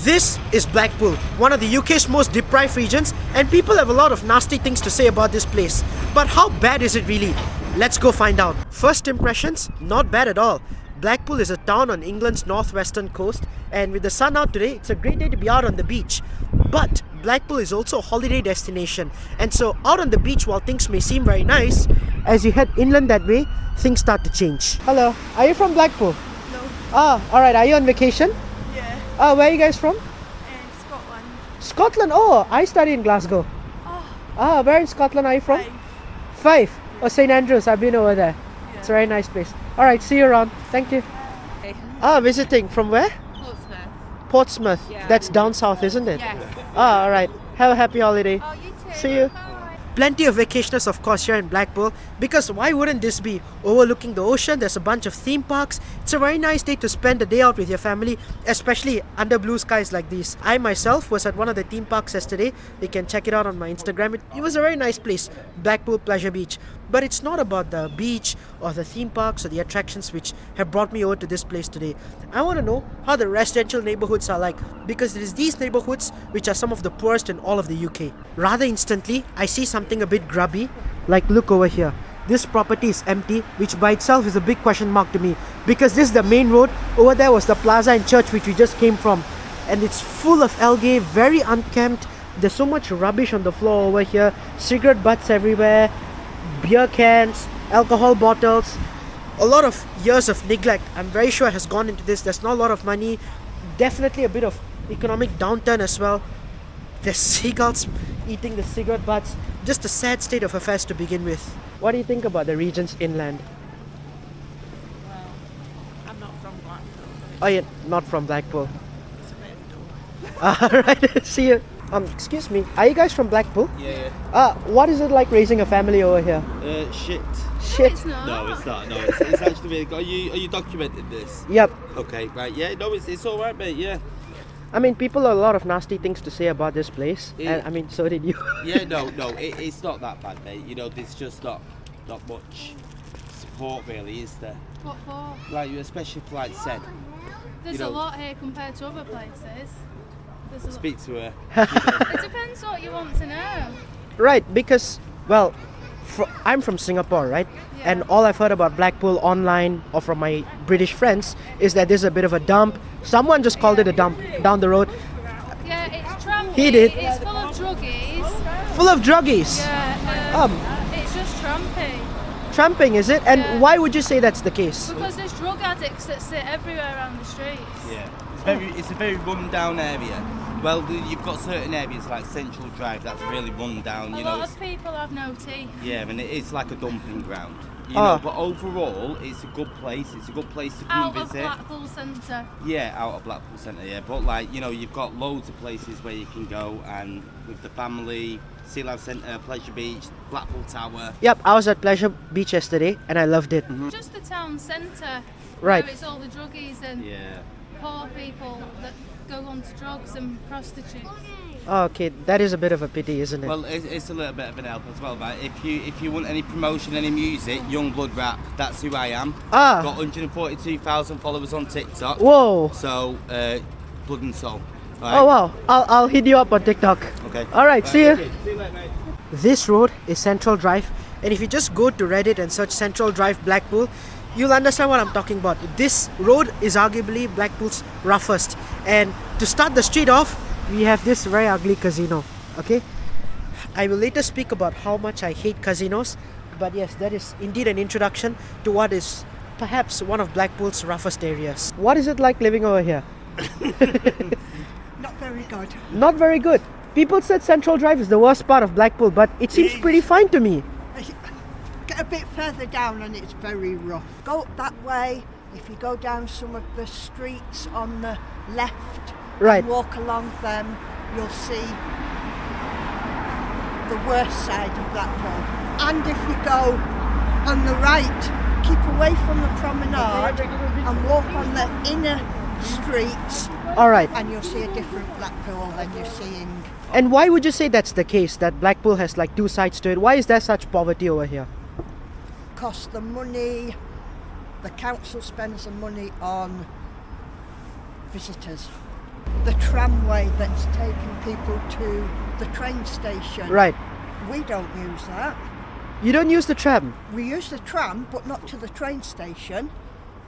This is Blackpool, one of the UK's most deprived regions, and people have a lot of nasty things to say about this place. But how bad is it really? Let's go find out. First impressions, not bad at all. Blackpool is a town on England's northwestern coast, and with the sun out today, it's a great day to be out on the beach. But Blackpool is also a holiday destination, and so out on the beach, while things may seem very nice, as you head inland that way, things start to change. Hello, are you from Blackpool? No. Ah, alright, are you on vacation? Yeah. Where are you guys from? Scotland. Scotland? Oh, I study in Glasgow. Oh. Where in Scotland are you from? Five. Fife. Oh, St. Andrews. I've been over there. Yeah. It's a very nice place. Alright, see you around. Thank you. Okay. Visiting. From where? Portsmouth. Portsmouth. Yeah. That's down south, isn't it? Yes. Alright. Have a happy holiday. Oh, you too. See you. Bye. Plenty of vacationers, of course, here in Blackpool, because why wouldn't this be? Overlooking the ocean, there's a bunch of theme parks. It's a very nice day to spend a day out with your family, especially under blue skies like these. I myself was at one of the theme parks yesterday. You can check it out on my Instagram. It was a very nice place, Blackpool Pleasure Beach. But it's not about the beach or the theme parks or the attractions which have brought me over to this place today. I want to know how the residential neighborhoods are like, because it is these neighborhoods which are some of the poorest in all of the UK. Rather instantly, I see something a bit grubby. Like, look over here. This property is empty, which by itself is a big question mark to me, because this is the main road. Over there was the plaza and church which we just came from, and it's full of algae, very unkempt. There's so much rubbish on the floor over here, cigarette butts everywhere, beer cans, alcohol bottles. A lot of years of neglect, I'm very sure, has gone into this. There's not a lot of money, definitely a bit of economic downturn as well. There's seagulls eating the cigarette butts. Just a sad state of affairs to begin with. What do you think about the region's inland? Well, I'm not from Blackpool. Oh, you're not from Blackpool. It's a bit dull. Alright, see you. Excuse me, are you guys from Blackpool? Yeah. What is it like raising a family over here? Shit. Shit. It's not. No, it's not. No, it's actually really good. Are you documenting this? Yep. Okay, right. Yeah, no, it's all right, mate. Yeah. I mean, people have a lot of nasty things to say about this place, and I mean, so did you. Yeah, no, it's not that bad, mate. You know, there's just not much support, really, is there? What for? Like, especially for like said. There's You a know- lot here compared to other places. There's a lot. Speak to her. It depends what you want to know. Right, because, well, I'm from Singapore, right? Yeah. And all I've heard about Blackpool online or from my British friends is that there's a bit of a dump. Someone just called it a dump down the road. Yeah, it's trampy. He did. It's full of druggies. Full of druggies. Yeah. It's just trampy. Tramping, is it? And Yeah. why would you say that's the case? Because there's drug addicts that sit everywhere around the streets. Yeah. It's a very run down area. Well, you've got certain areas like Central Drive that's really run down. A You know, lot it's, of people have no teeth. yeah, and it is like a dumping ground. You Oh. know, but overall, it's a good place. It's a good place to come Out and of visit. Blackpool Centre. Yeah, out of Blackpool Centre, yeah. But like, you know, you've got loads of places where you can go and with the family, Sea Life Centre, Pleasure Beach, Blackpool Tower. Yep, I was at Pleasure Beach yesterday and I loved it. Just the town centre. Right. Where it's all the druggies and Yeah. poor people that go on to drugs and prostitutes. Oh, okay, that is a bit of a pity, isn't it? Well, it's a little bit of an help as well, but if you want any promotion, any music, YoungBloodRap, that's who I am. Ah. Got 142,000 followers on TikTok. Whoa. So, blood and soul. All right? Oh wow, I'll hit you up on TikTok. Okay. Alright, see you. Okay, see you later, mate. This road is Central Drive, and if you just go to Reddit and search Central Drive Blackpool, you'll understand what I'm talking about. This road is arguably Blackpool's roughest, and to start the street off, we have this very ugly casino. Okay, I will later speak about how much I hate casinos, but yes, that is indeed an introduction to what is perhaps one of Blackpool's roughest areas. What is it like living over here? Not very good. Not very good. People said Central Drive is the worst part of Blackpool, but it seems pretty fine to me. Get a bit further down and it's very rough. Go up that way. If you go down some of the streets on the left Right. and walk along them, you'll see the worst side of Blackpool. And if you go on the right, keep away from the promenade and walk on the inner streets, Alright. and you'll see a different Blackpool than you're seeing. And why would you say that's the case, that Blackpool has like two sides to it? Why is there such poverty over here? Cost the money, the council spends the money on visitors. the tramway that's taking people to the train station. Right. We don't use that. You don't use the tram? We use the tram, but not to the train station.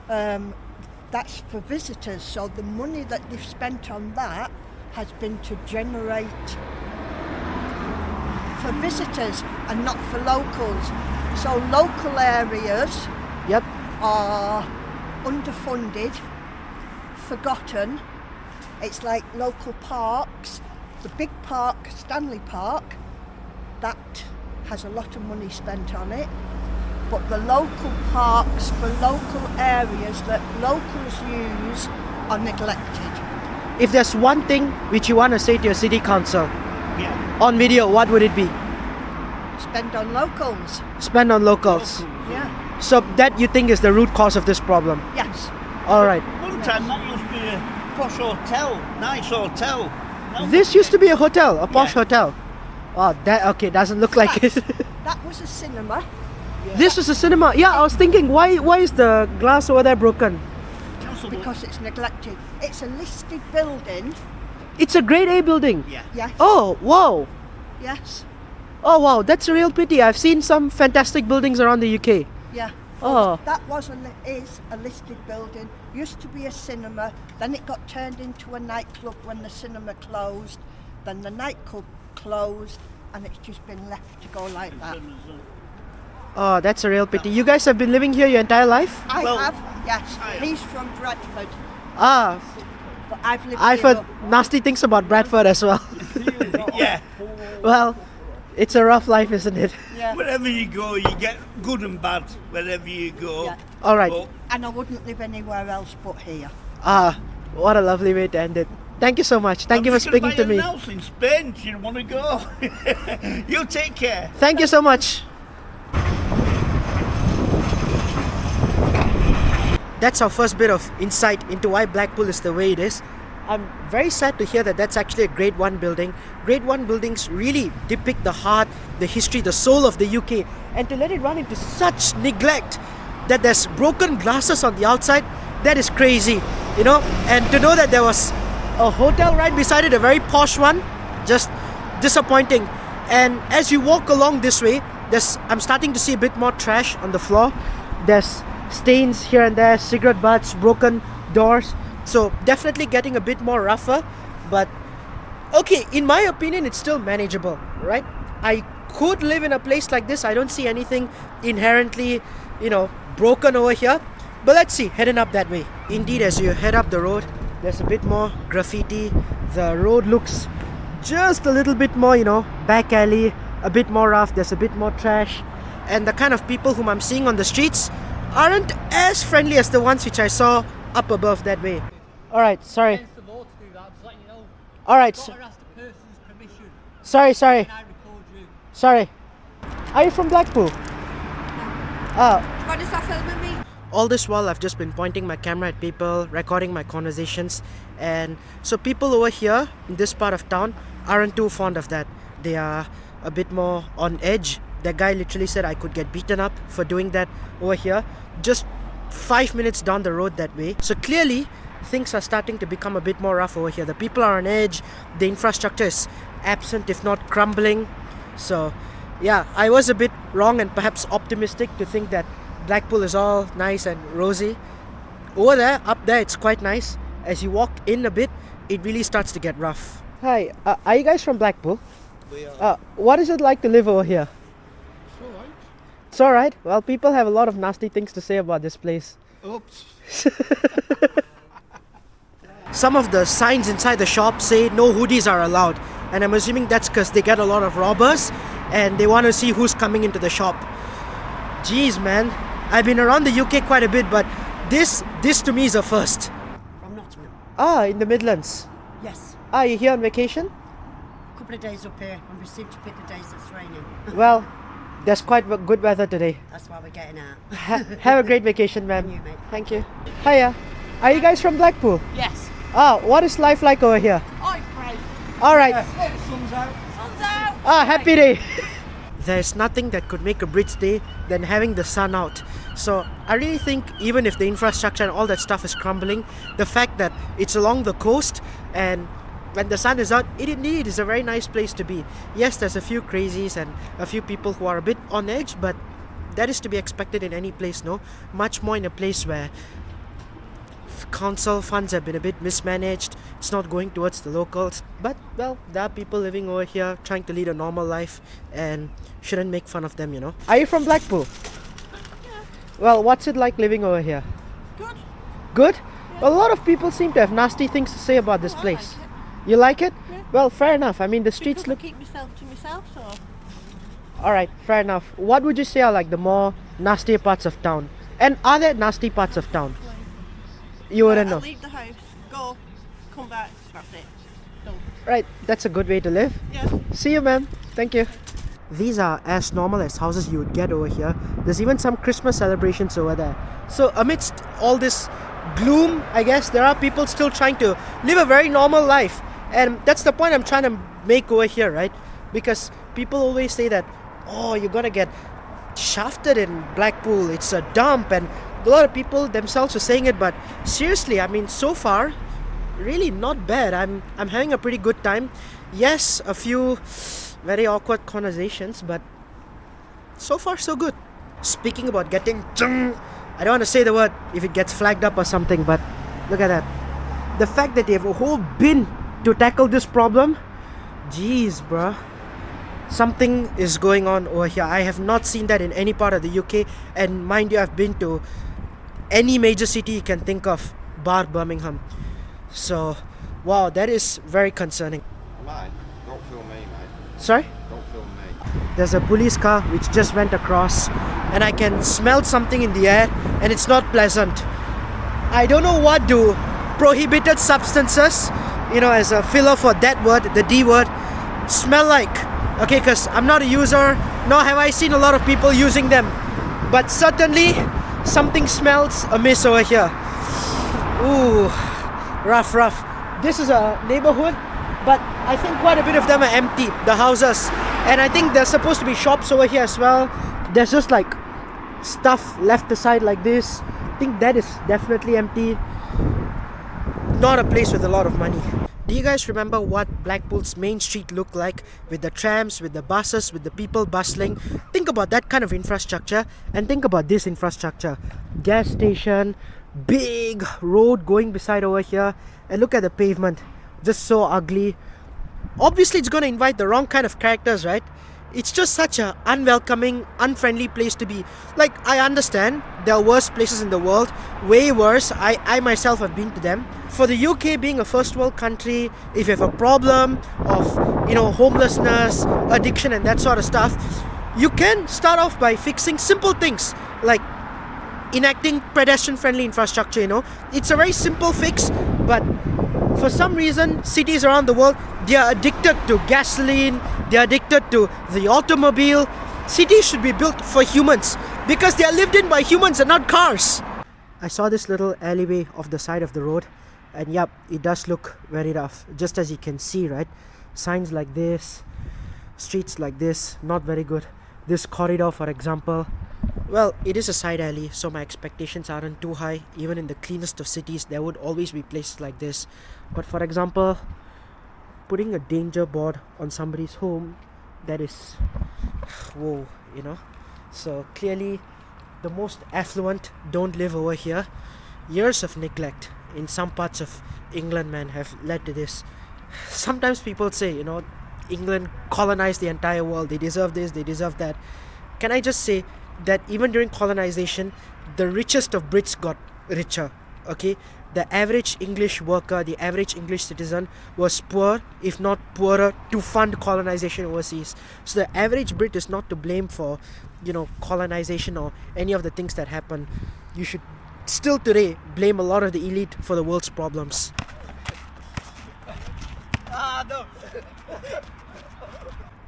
That's for visitors, so the money that they've spent on that has been to generate for visitors and not for locals. So local areas Yep. are underfunded, forgotten. It's like local parks. The big park, Stanley Park, that has a lot of money spent on it. But the local parks for local areas that locals use are neglected. If there's one thing which you want to say to your city council Yeah. on video, what would it be? Spend on locals. Spend on locals. Yeah. So that you think is the root cause of this problem? Yes. All right. One time that used to be a posh hotel, nice hotel. Now This used to be a hotel, a posh Yeah. hotel. Oh, that okay. Doesn't look like it. That was a cinema. This is a cinema. Yeah, I was thinking, why is the glass over there broken? council Because it's neglected. It's a listed building. It's a grade A building. Yeah. Yes. Oh, wow. Yes. Oh, wow. That's a real pity. I've seen some fantastic buildings around the UK. Yeah. Oh. That is a listed building. Used to be a cinema. Then it got turned into a nightclub when the cinema closed. Then the nightclub closed, and it's just been left to go like that. Oh, that's a real pity. You guys have been living here your entire life? I Well, have. Yes. I have. He's from Bradford, Ah, but I've lived I've here. heard nasty things about Bradford as well. Yeah. Well, it's a rough life, isn't it? Yeah. Wherever you go, you get good and bad. Wherever you go. Yeah. All right. But And I wouldn't live anywhere else but here. Ah, what a lovely way to end it. Thank you so much. Thank you for speaking to me. I'm just gonna buy a house in Spain. Do you want to go? You take care. Thank you so much. That's our first bit of insight into why Blackpool is the way it is. I'm very sad to hear that that's actually a Grade 1 building. Grade 1 buildings really depict the heart, the history, the soul of the UK. And to let it run into such neglect that there's broken glasses on the outside, that is crazy, you know? And to know that there was a hotel right beside it, a very posh one, just disappointing. And as you walk along this way, I'm starting to see a bit more trash on the floor. There's stains here and there, cigarette butts, broken doors. So definitely getting a bit more rougher, but okay, in my opinion, it's still manageable, right? I could live in a place like this. I don't see anything inherently, broken over here. But let's see, heading up that way. Indeed, as you head up the road, there's a bit more graffiti. The road looks just a little bit more, back alley, a bit more rough. There's a bit more trash. And the kind of people whom I'm seeing on the streets aren't as friendly as the ones which I saw up above that way. Alright, sorry. Against the law to do that, just letting you know. Alright, Got to ask the person's permission. sorry. And I record you. Sorry. Are you from Blackpool? What is that filming me? All this while I've just been pointing my camera at people, recording my conversations, and so people over here in this part of town aren't too fond of that. They are a bit more on edge. That guy literally said I could get beaten up for doing that over here, just 5 minutes down the road that way. So clearly things are starting to become a bit more rough over here. The people are on edge, the infrastructure is absent, if not crumbling. So yeah, I was a bit wrong and perhaps optimistic to think that Blackpool is all nice and rosy. Over there, up there, it's quite nice. As you walk in a bit, it really starts to get rough. Hi, are you guys from Blackpool? We are. What is it like to live over here? It's alright. Well, people have a lot of nasty things to say about this place. Oops. Some of the signs inside the shop say no hoodies are allowed, and I'm assuming that's because they get a lot of robbers and they want to see who's coming into the shop. Jeez, man, I've been around the UK quite a bit, but this to me is a first. From Nottingham. In the Midlands. Yes. You here on vacation? A couple of days up here, and we seem to pick the days that's raining. Well, there's quite good weather today. That's why we're getting out. Have a great vacation, man. And you, mate. Thank you. Hiya. Are you guys from Blackpool? Yes. What is life like over here? Oh, it's great. Alright. Sun's out. Sun's out. Happy day. there's nothing that could make a Brit's day than having the sun out. So I really think even if the infrastructure and all that stuff is crumbling, the fact that it's along the coast and when the sun is out, it indeed is a very nice place to be. Yes, there's a few crazies and a few people who are a bit on edge, but that is to be expected in any place, no? Much more in a place where council funds have been a bit mismanaged. It's not going towards the locals. But, well, there are people living over here trying to lead a normal life and shouldn't make fun of them, you know. Are you from Blackpool? Yeah. Well, what's it like living over here? Good. Good? Well, a lot of people seem to have nasty things to say about this I place. like it. You like it? Yeah. Well, fair enough. I mean, the streets Because look... I keep myself to myself, so. Alright, fair enough. What would you say are like the more nastier parts of town? And are there nasty parts of town? You wouldn't I'll know. leave the house, go, come back, that's it. Done. Right, that's a good way to live. Yeah. See you, ma'am. Thank you. These are as normal as houses you would get over here. There's even some Christmas celebrations over there. So amidst all this gloom, I guess, there are people still trying to live a very normal life. And that's the point I'm trying to make over here, right? Because people always say that, oh, you're gonna get shafted in Blackpool, it's a dump, and a lot of people themselves are saying it, but seriously, I mean, so far, really not bad. I'm having a pretty good time. Yes, a few very awkward conversations, but so far so good. Speaking about getting I don't want to say the word if it gets flagged up or something, but look at that. The fact that they have a whole bin to tackle this problem, jeez, bruh. Something is going on over here. I have not seen that in any part of the UK, and mind you, I've been to any major city you can think of, bar Birmingham. So, wow, that is very concerning. Why? Don't film me, mate. Sorry? Don't film me. There's a police car which just went across, and I can smell something in the air, and it's not pleasant. I don't know what do prohibited substances, you know, as a filler for that word, the D word, smell like. Okay, because I'm not a user, nor have I seen a lot of people using them. But certainly, something smells amiss over here. Ooh, rough. This is a neighborhood, but I think quite a bit of them are empty, the houses. And I think there's supposed to be shops over here as well. There's just like stuff left aside like this. I think that is definitely empty. Not a place with a lot of money. Do you guys remember what Blackpool's main street looked like, with the trams, with the buses, with the people bustling? Think about that kind of infrastructure and think about this infrastructure. Gas station, big road going beside over here, and look at the pavement, just so ugly. Obviously it's going to invite the wrong kind of characters, right? It's just such a unwelcoming, unfriendly place to be. Like, I understand there are worse places in the world, way worse. I myself have been to them. For the UK being a first world country, if you have a problem of, you know, homelessness, addiction and that sort of stuff, you can start off by fixing simple things like enacting pedestrian friendly infrastructure, you know. It's a very simple fix, but for some reason, cities around the world, they are addicted to gasoline, they are addicted to the automobile. Cities should be built for humans because they are lived in by humans and not cars. I saw this little alleyway off the side of the road, and yep, it does look very rough, just as you can see, right? Signs like this, streets like this, not very good. This corridor, for example, well, it is a side alley, so my expectations aren't too high. Even in the cleanest of cities, there would always be places like this. But for example, putting a danger board on somebody's home, that is, whoa, you know. So clearly, the most affluent don't live over here. Years of neglect in some parts of England, man, have led to this. Sometimes people say, you know, England colonized the entire world, they deserve this, they deserve that. Can I just say that even during colonization, the richest of Brits got richer, okay? The average English worker, the average English citizen was poor, if not poorer, to fund colonization overseas. So the average Brit is not to blame for, you know, colonization or any of the things that happen. You should still today blame a lot of the elite for the world's problems.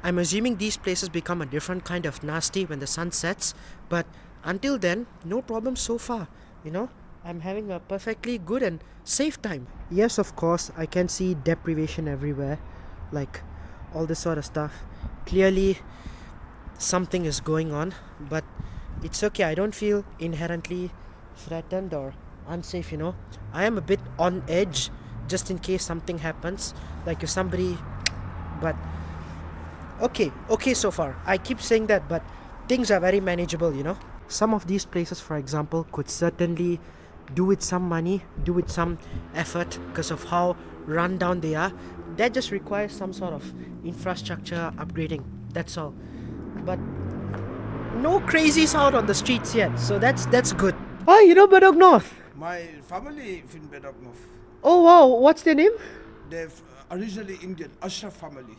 I'm assuming these places become a different kind of nasty when the sun sets, but until then, no problem so far, you know? I'm having a perfectly good and safe time. Yes, of course, I can see deprivation everywhere, like all this sort of stuff. Clearly, something is going on, but it's okay. I don't feel inherently threatened or unsafe, you know. I am a bit on edge just in case something happens, like if somebody, but okay so far. I keep saying that, but things are very manageable, you know. Some of these places, for example, could certainly do with some money, do with some effort because of how run down they are. That just requires some sort of infrastructure upgrading, that's all. But no crazies out on the streets yet, so that's good. Oh, you know Bedok North? My family in Bedok North. Oh wow, what's their name? They're originally Indian, Ashraf family.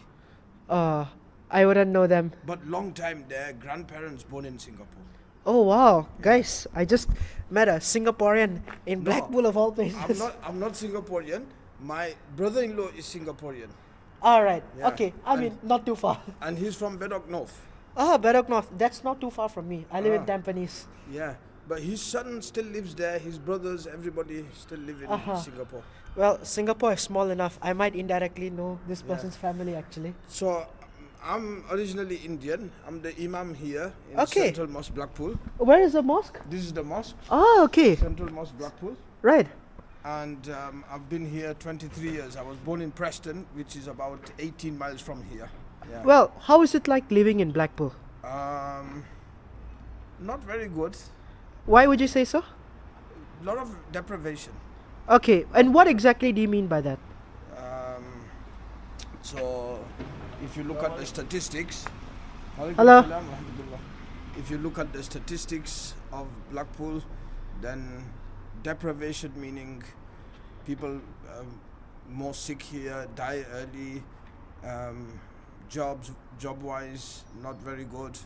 I wouldn't know them. But long time, their grandparents born in Singapore. Oh wow, guys, I just met a Singaporean in Blackpool of all places. I'm not Singaporean. My brother-in-law is Singaporean. Alright, Yeah. okay, I mean, not too far. And he's from Bedok North. Bedok North, that's not too far from me. I live in Tampines. Yeah. But his son still lives there. His brothers, everybody still live in Singapore. Well, Singapore is small enough. I might indirectly know this person's family actually. So I'm originally Indian. I'm the Imam here in Okay. Central Mosque Blackpool. Where is the mosque? This is the mosque, Oh, okay. Central Mosque Blackpool. Right. And I've been here 23 years. I was born in Preston, which is about 18 miles from here. Yeah. Well, how is it like living in Blackpool? Not very good. Why would you say so? A lot of deprivation. Okay, and what exactly do you mean by that? So, if you look at the statistics, Hello. If you look at the statistics of Blackpool, then deprivation meaning people more sick here, die early, job-wise not very good.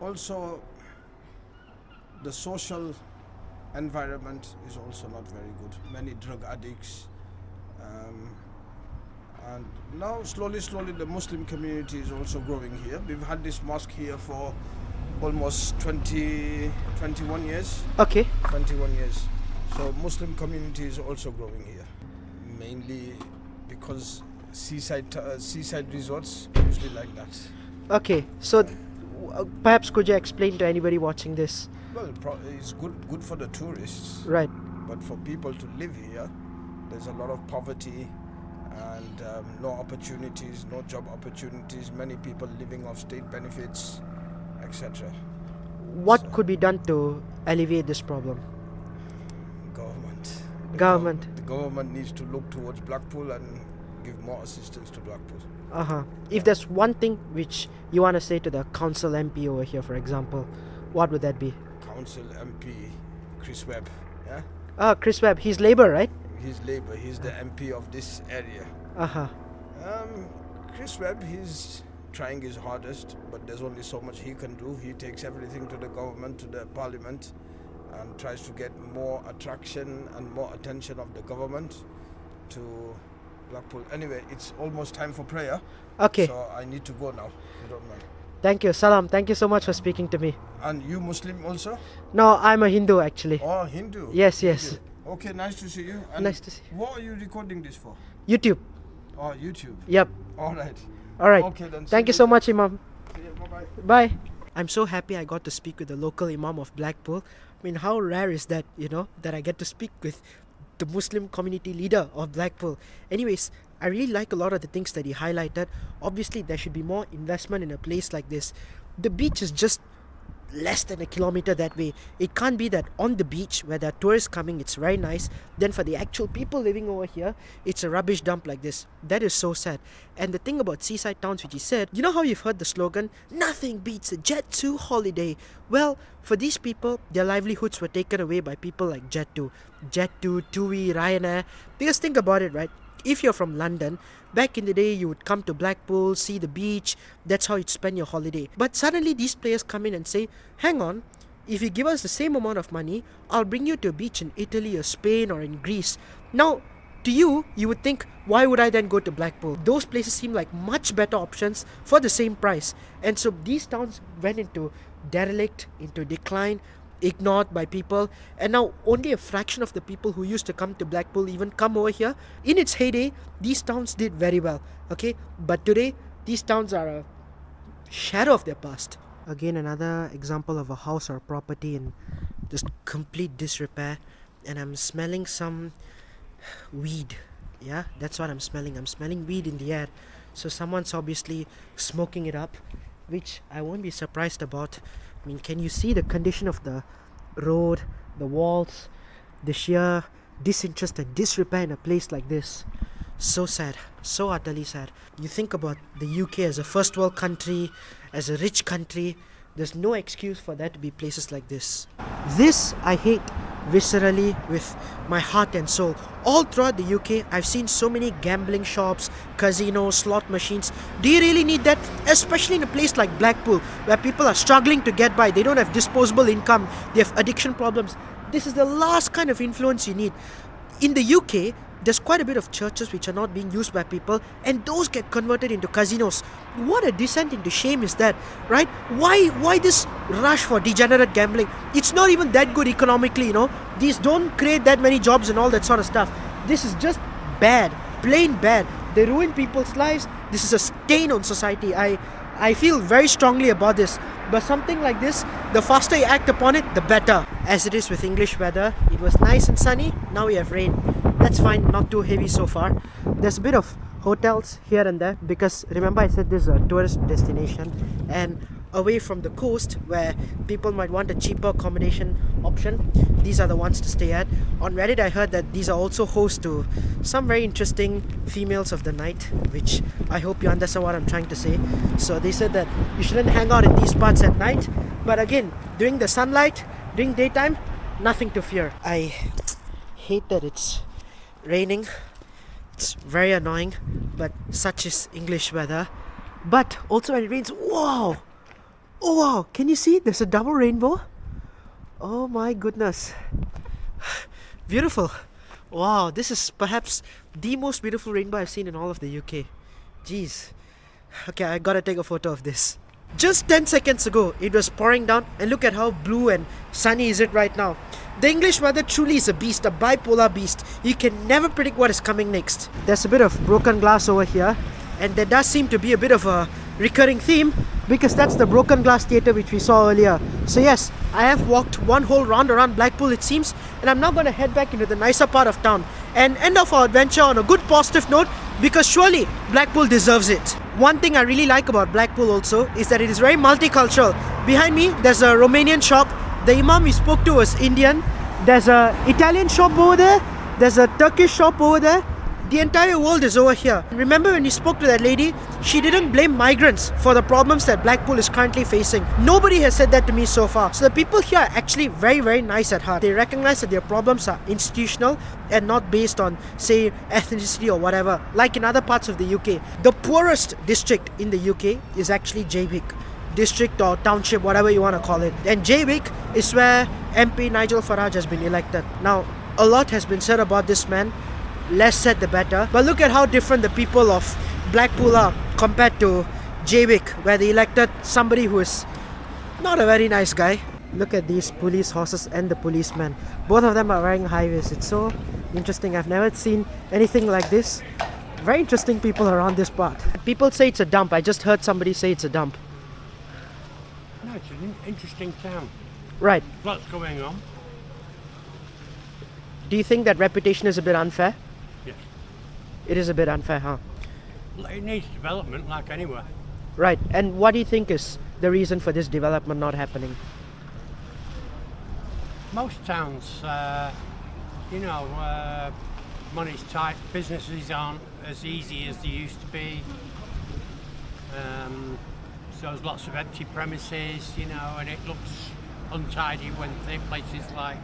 Also, the social environment is also not very good. Many drug addicts. And now slowly the Muslim community is also growing here. We've had this mosque here for almost 21 years. Okay. 21 years. So Muslim community is also growing here. Mainly because seaside resorts usually like that. Okay, so perhaps could you explain to anybody watching this? Well, it's good for the tourists. Right. But for people to live here, there's a lot of poverty and no opportunities, no job opportunities, many people living off state benefits, etc. What could be done to alleviate this problem? Government. The government needs to look towards Blackpool and give more assistance to Blackpool. If there's one thing which you want to say to the council MP over here, for example, what would that be? Council MP Chris Webb, yeah? Chris Webb, he's Labour, right? He's Labour, he's the MP of this area. Chris Webb, he's trying his hardest, but there's only so much he can do. He takes everything to the government, to the parliament, and tries to get more attraction and more attention of the government to Blackpool. Anyway, it's almost time for prayer. Okay. So I need to go now, if you don't mind. Thank you, Salam. Thank you so much for speaking to me. And you Muslim also? No, I'm a Hindu actually. Oh, Hindu. Yes. Okay, nice to see you. And Nice to see you. what are you recording this for? YouTube. Oh, YouTube. Yep. All right. Okay, then. Thank you so much, Imam. See you. Bye-bye. Bye. I'm so happy I got to speak with the local Imam of Blackpool. I mean, how rare is that, that I get to speak with the Muslim community leader of Blackpool. Anyways, I really like a lot of the things that he highlighted. Obviously, there should be more investment in a place like this. The beach is just less than a kilometer that way. It can't be that on the beach where there are tourists coming, it's very nice. Then for the actual people living over here, it's a rubbish dump like this. That is so sad. And the thing about seaside towns, which he said, you know how you've heard the slogan, nothing beats a Jet 2 holiday. Well, for these people, their livelihoods were taken away by people like Jet 2, TUI, Ryanair. Because think about it, right? If you're from London, back in the day you would come to Blackpool, see the beach, that's how you'd spend your holiday. But suddenly these players come in and say, hang on, if you give us the same amount of money, I'll bring you to a beach in Italy or Spain or in Greece. Now, to you would think, why would I then go to Blackpool? Those places seem like much better options for the same price. And so these towns went into derelict, into decline, ignored by people, and now only a fraction of the people who used to come to Blackpool even come over here. In its heyday, these towns did very well, okay? But today, these towns are a shadow of their past. Again, another example of a house or property in just complete disrepair, and I'm smelling some weed. Yeah, that's what I'm smelling. I'm smelling weed in the air. So someone's obviously smoking it up, which I won't be surprised about. I mean, can you see the condition of the road, the walls, the sheer disinterest and disrepair in a place like this? So sad, so utterly sad. You think about the UK as a first world country, as a rich country, there's no excuse for there to be places like this. This I hate viscerally with my heart and soul. All throughout the UK, I've seen so many gambling shops, casinos, slot machines. Do you really need that? Especially in a place like Blackpool, where people are struggling to get by. They don't have disposable income. They have addiction problems. This is the last kind of influence you need. In the UK, there's quite a bit of churches which are not being used by people, and those get converted into casinos. What a descent into shame is that, right? Why this rush for degenerate gambling? It's not even that good economically, you know. These don't create that many jobs and all that sort of stuff. This is just bad, plain bad. They ruin people's lives. This is a stain on society. I feel very strongly about this. But something like this, the faster you act upon it, the better. As it is with English weather, it was nice and sunny, now we have rain. That's fine, not too heavy so far. There's a bit of hotels here and there, because remember I said this is a tourist destination, and away from the coast where people might want a cheaper accommodation option, these are the ones to stay at. On Reddit I heard that these are also host to some very interesting females of the night, which I hope you understand what I'm trying to say. So they said that you shouldn't hang out in these parts at night, but again, during the sunlight, during daytime, nothing to fear. I hate that it's raining. It's very annoying, but such is English weather. But also when it rains, wow! Oh wow, can you see? There's a double rainbow. Oh my goodness. Beautiful. Wow, this is perhaps the most beautiful rainbow I've seen in all of the UK. Jeez. Okay, I gotta take a photo of this. Just 10 seconds ago, it was pouring down, and look at how blue and sunny is it right now. The English weather truly is a beast, a bipolar beast. You can never predict what is coming next. There's a bit of broken glass over here, and there does seem to be a bit of a recurring theme, because that's the broken glass theatre which we saw earlier. So yes, I have walked one whole round around Blackpool it seems, and I'm now going to head back into the nicer part of town and end off our adventure on a good positive note, because surely Blackpool deserves it. One thing I really like about Blackpool also is that it is very multicultural. Behind me there's a Romanian shop, the Imam we spoke to was Indian, there's a Italian shop over there, there's a Turkish shop over there. The entire world is over here. Remember when you spoke to that lady, she didn't blame migrants for the problems that Blackpool is currently facing. Nobody has said that to me so far. So the people here are actually very, very nice at heart. They recognize that their problems are institutional and not based on, say, ethnicity or whatever, like in other parts of the UK. The poorest district in the UK is actually Jaywick. District or township, whatever you want to call it. And Jaywick is where MP Nigel Farage has been elected. Now, a lot has been said about this man. Less said the better. But look at how different the people of Blackpool are compared to Jaywick, where they elected somebody who is not a very nice guy. Look at these police horses and the policeman. Both of them are wearing high vis. It's so interesting. I've never seen anything like this. Very interesting people around this part. People say it's a dump. I just heard somebody say it's a dump. No, it's an interesting town. Right. Lots going on. Do you think that reputation is a bit unfair? Yes. It is a bit unfair, huh? It needs development like anywhere. Right. And what do you think is the reason for this development not happening? Most towns, money's tight, businesses aren't as easy as they used to be. So there's lots of empty premises, and it looks untidy when places like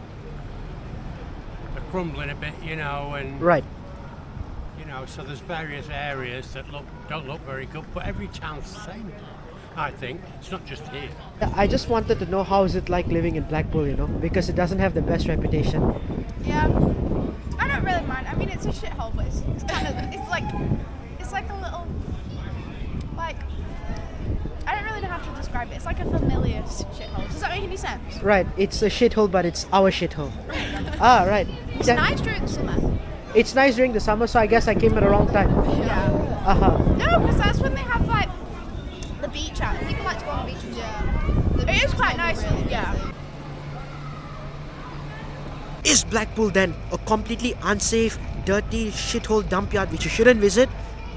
are crumbling a bit, and right. So there's various areas that don't look very good, but every town's the same. I think it's not just here. I just wanted to know how is it like living in Blackpool, because it doesn't have the best reputation. Yeah, I don't really mind. I mean, it's a shithole, but it's kind of it's like a little I don't really know how to describe it. It's like a familiar shithole. Does that make any sense? Right, it's a shithole, but it's our shithole. Ah, right. It's nice during the summer. It's nice during the summer, so I guess I came at the wrong time. Yeah. Uh-huh. No, because that's when they have the the beach out. People like to go on the beach. Yeah. It is quite nice. Yeah. Is Blackpool then a completely unsafe, dirty, shithole dump yard which you shouldn't visit?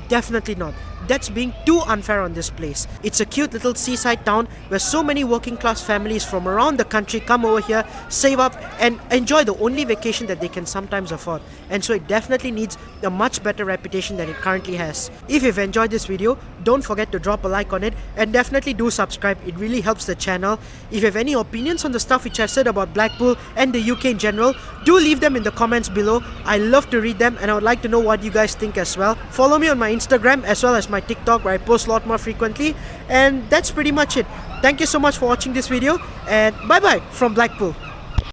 Definitely not. That's being too unfair on this place. It's a cute little seaside town where so many working class families from around the country come over here, save up and enjoy the only vacation that they can sometimes afford. And so it definitely needs a much better reputation than it currently has. If you've enjoyed this video, don't forget to drop a like on it and definitely do subscribe. It really helps the channel. If you have any opinions on the stuff which I've said about Blackpool and the UK in general, do leave them in the comments below. I love to read them and I would like to know what you guys think as well. Follow me on my Instagram as well as my TikTok where I post a lot more frequently, and that's pretty much it. Thank you so much for watching this video and bye bye from Blackpool.